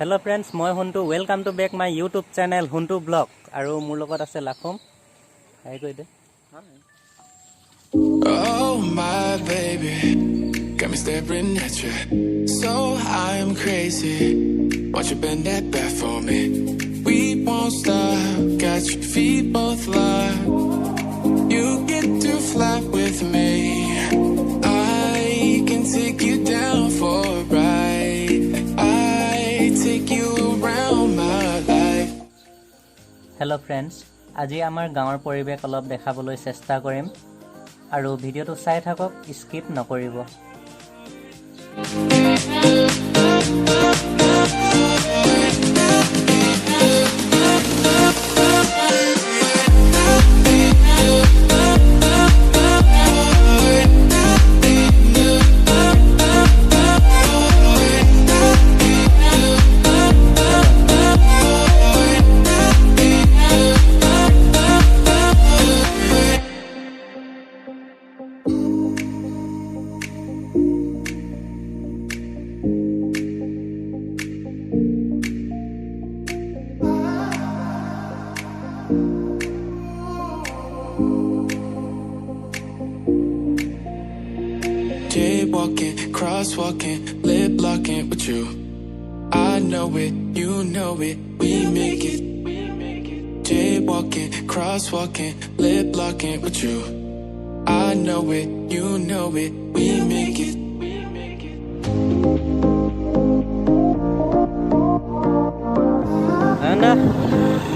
Hello friends, মই Huntu. Welcome to back my YouTube channel Huntu Vlog. আৰু মোৰ লগত আছে লাখম। হাই কৈ দে। Oh my baby, got me staring at you. So I'm crazy. Won't you bend that back for me? We won't stop. Got your feet both locked. You get to fly with me. I can take you down for a ride. Take you around my life. Hello friends, আজি আমাৰ গাঁৱৰ পৰিবেশ অলপ দেখাবলৈ চেষ্টা কৰিম আৰু ভিডিওটো চাই থাকক, স্কিপ নকৰিব। Jaywalking, crosswalking, lip locking with you. I know it, you know it, we make it. Jaywalking, crosswalking, lip locking with you. I know it, you know it, we make it. আন্দা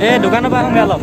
এই দোকানৰ পৰা আহোঁগে অলপ।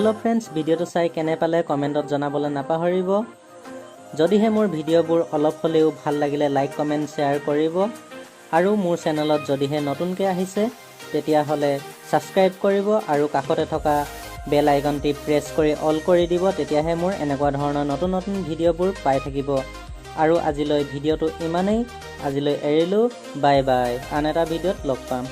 Hello' friends, ভিডিঅ'টো চাই কেনে পালে কমেণ্টত জনাবলৈ নাপাহৰিব। যদিহে মোৰ ভিডিঅ'বোৰ অলপ হ'লেও ভাল লাগিলে লাইক কমেণ্ট শ্বেয়াৰ কৰিব আৰু মোৰ চেনেলত যদিহে নতুনকৈ আহিছে তেতিয়াহ'লে ছাবস্ক্ৰাইব কৰিব আৰু কাষতে থকা বেল আইকনটি প্ৰেছ কৰি অল কৰি দিব। তেতিয়াহে মোৰ এনেকুৱা ধৰণৰ নতুন নতুন ভিডিঅ'বোৰ পাই থাকিব। আৰু আজিলৈ ভিডিঅ'টো ইমানেই। আজিলৈ এৰিলোঁ। Bye bye. আন এটা ভিডিঅ'ত লগ পাম।